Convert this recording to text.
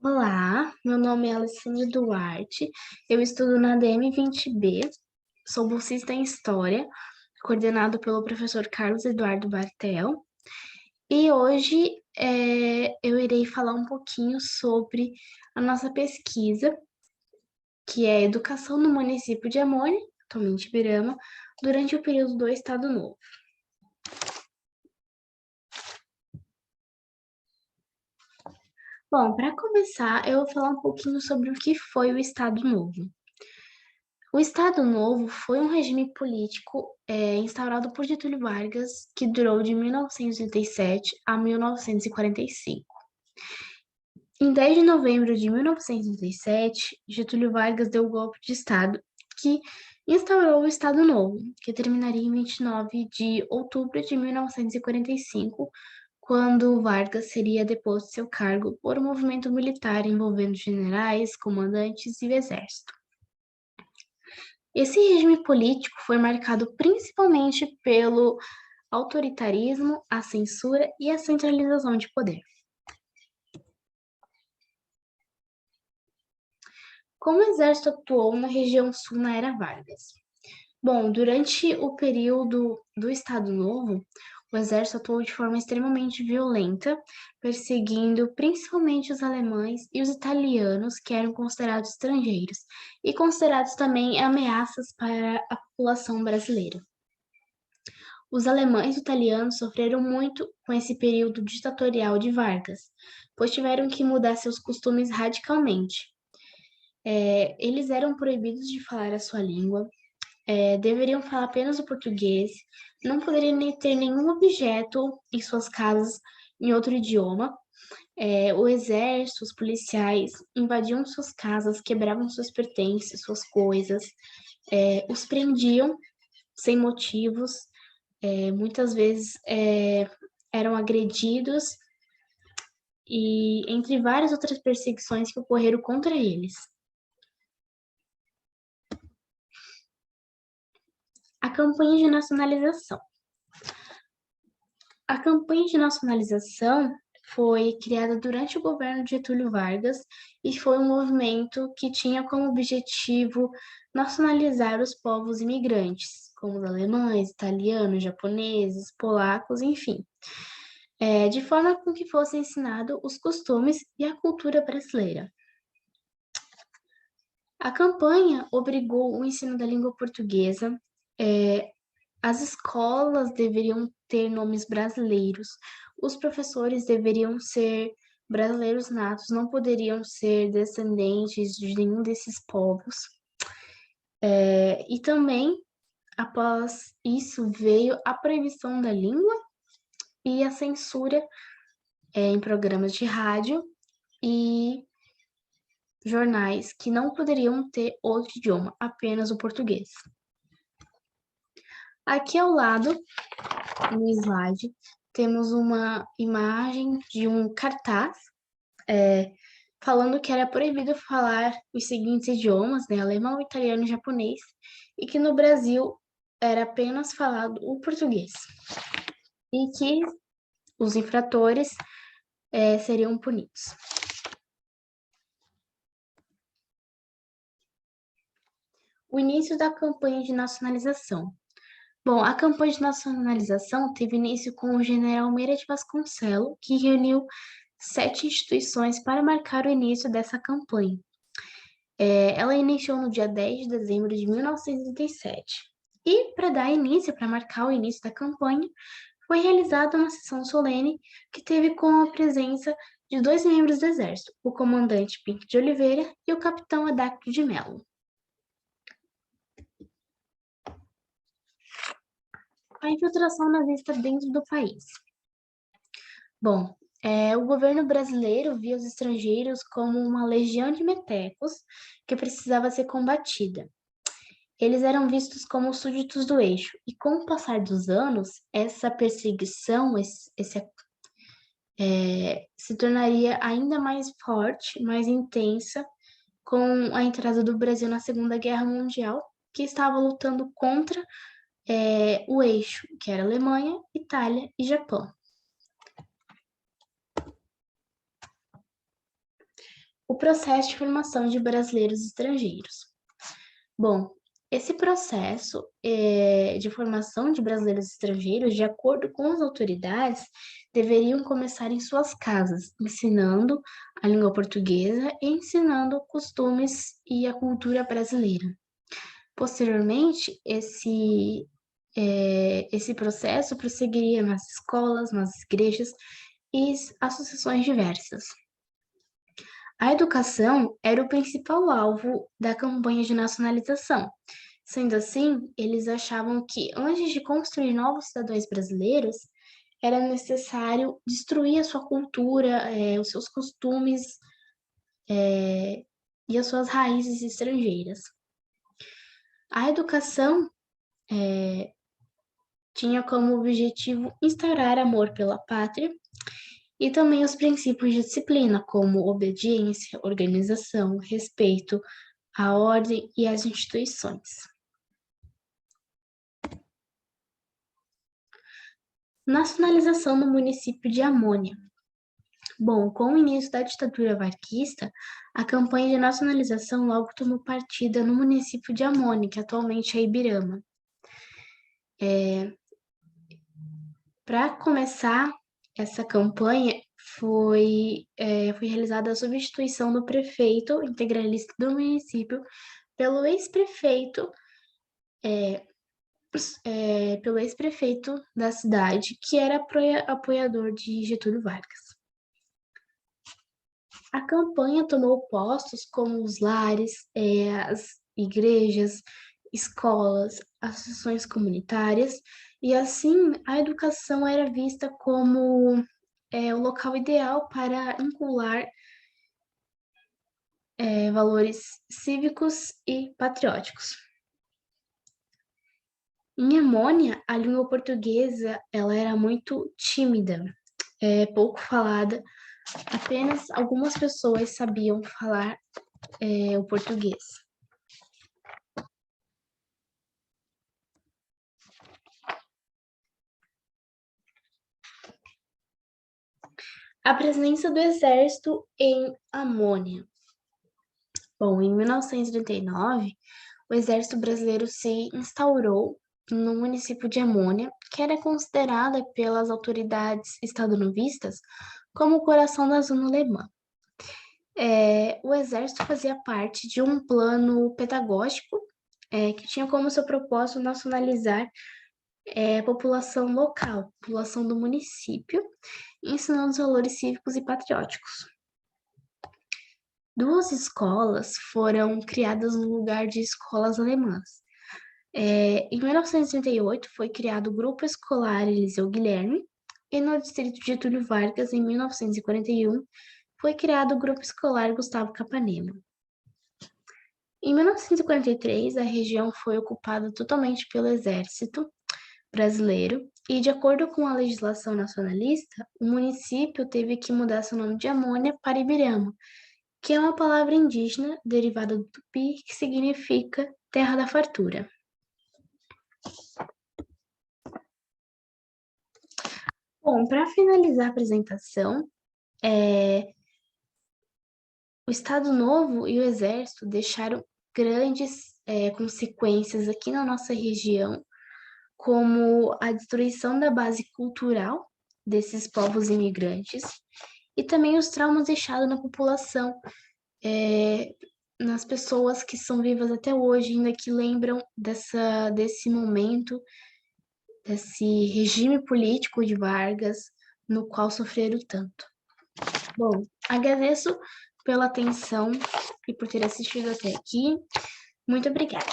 Olá, meu nome é Alessandra Duarte, eu estudo na DM20B, sou bolsista em História, coordenado pelo professor Carlos Eduardo Bartel, e hoje eu irei falar um pouquinho sobre a nossa pesquisa, que é Educação no município de Amônia, atualmente Ibirama, durante o período do Estado Novo. Bom, para começar, eu vou falar um pouquinho sobre o que foi o Estado Novo. O Estado Novo foi um regime político instaurado por Getúlio Vargas, que durou de 1937 a 1945. Em 10 de novembro de 1937, Getúlio Vargas deu o golpe de Estado que instaurou o Estado Novo, que terminaria em 29 de outubro de 1945, quando Vargas seria deposto de seu cargo por um movimento militar envolvendo generais, comandantes e o exército. Esse regime político foi marcado principalmente pelo autoritarismo, a censura e a centralização de poder. Como o exército atuou na região sul na era Vargas? Bom, durante o período do Estado Novo, o exército atuou de forma extremamente violenta, perseguindo principalmente os alemães e os italianos, que eram considerados estrangeiros, e considerados também ameaças para a população brasileira. Os alemães e italianos sofreram muito com esse período ditatorial de Vargas, pois tiveram que mudar seus costumes radicalmente. Eles eram proibidos de falar a sua língua, deveriam falar apenas o português, não poderiam nem ter nenhum objeto em suas casas em outro idioma. O exército, os policiais invadiam suas casas, quebravam suas pertences, suas coisas, os prendiam sem motivos, muitas vezes eram agredidos e entre várias outras perseguições que ocorreram contra eles. A campanha de nacionalização. A campanha de nacionalização foi criada durante o governo de Getúlio Vargas e foi um movimento que tinha como objetivo nacionalizar os povos imigrantes, como os alemães, italianos, japoneses, polacos, enfim, de forma com que fosse ensinado os costumes e a cultura brasileira. A campanha obrigou o ensino da língua portuguesa, as escolas deveriam ter nomes brasileiros, os professores deveriam ser brasileiros natos, não poderiam ser descendentes de nenhum desses povos. E também, após isso, veio a proibição da língua e a censura em programas de rádio e jornais que não poderiam ter outro idioma, apenas o português. Aqui ao lado, no slide, temos uma imagem de um cartaz falando que era proibido falar os seguintes idiomas, né, alemão, italiano e japonês, e que no Brasil era apenas falado o português. E que os infratores seriam punidos. O início da campanha de nacionalização. Bom, a campanha de nacionalização teve início com o general Meira de Vasconcelos, que reuniu 7 instituições para marcar o início dessa campanha. Ela iniciou no dia 10 de dezembro de 1937. E, para dar início, para marcar o início da campanha, foi realizada uma sessão solene que teve com a presença de 2 membros do Exército, o comandante Pinto de Oliveira e o capitão Adacto de Mello. A infiltração nazista dentro do país. Bom, o governo brasileiro via os estrangeiros como uma legião de metecos que precisava ser combatida. Eles eram vistos como súditos do eixo, e com o passar dos anos, essa perseguição se tornaria ainda mais forte, mais intensa, com a entrada do Brasil na Segunda Guerra Mundial, que estava lutando contra o eixo, que era Alemanha, Itália e Japão. o processo de formação de brasileiros estrangeiros. Bom, esse processo de formação de brasileiros estrangeiros, de acordo com as autoridades, deveriam começar em suas casas, ensinando a língua portuguesa e ensinando costumes e a cultura brasileira. Posteriormente, esse processo prosseguiria nas escolas, nas igrejas e associações diversas. A educação era o principal alvo da campanha de nacionalização. Sendo assim, eles achavam que, antes de construir novos cidadãos brasileiros, era necessário destruir a sua cultura, os seus costumes, e as suas raízes estrangeiras. A educação tinha como objetivo instaurar amor pela pátria e também os princípios de disciplina, como obediência, organização, respeito à ordem e às instituições. Nacionalização no município de Amônia. Bom, com o início da ditadura varguista, a campanha de nacionalização logo tomou partida no município de Amônia, que atualmente é Ibirama. Para começar essa campanha, foi realizada a substituição do prefeito integralista do município pelo ex-prefeito da cidade, que era apoiador de Getúlio Vargas. A campanha tomou postos como os lares, as igrejas, escolas, associações comunitárias, e assim a educação era vista como o local ideal para incular valores cívicos e patrióticos. Em Amônia, a língua portuguesa ela era muito tímida, pouco falada, apenas algumas pessoas sabiam falar o português. A presença do exército em Amônia. Bom, em 1939, o exército brasileiro se instaurou no município de Amônia, que era considerada pelas autoridades estadunidenses como o coração da zona alemã. O exército fazia parte de um plano pedagógico que tinha como seu propósito nacionalizar a população local, a população do município, ensinando os valores cívicos e patrióticos. 2 escolas foram criadas no lugar de escolas alemãs. Em 1938, foi criado o Grupo Escolar Eliseu Guilherme, e no distrito de Getúlio Vargas, em 1941, foi criado o Grupo Escolar Gustavo Capanema. Em 1943, a região foi ocupada totalmente pelo Exército Brasileiro e, de acordo com a legislação nacionalista, o município teve que mudar seu nome de Amônia para Ibirama, que é uma palavra indígena derivada do tupi, que significa terra da fartura. Bom, para finalizar a apresentação, o Estado Novo e o Exército deixaram grandes consequências aqui na nossa região, como a destruição da base cultural desses povos imigrantes e também os traumas deixados na população, nas pessoas que são vivas até hoje, ainda que lembram desse momento, desse regime político de Vargas, no qual sofreram tanto. Bom, agradeço pela atenção e por ter assistido até aqui. Muito obrigada.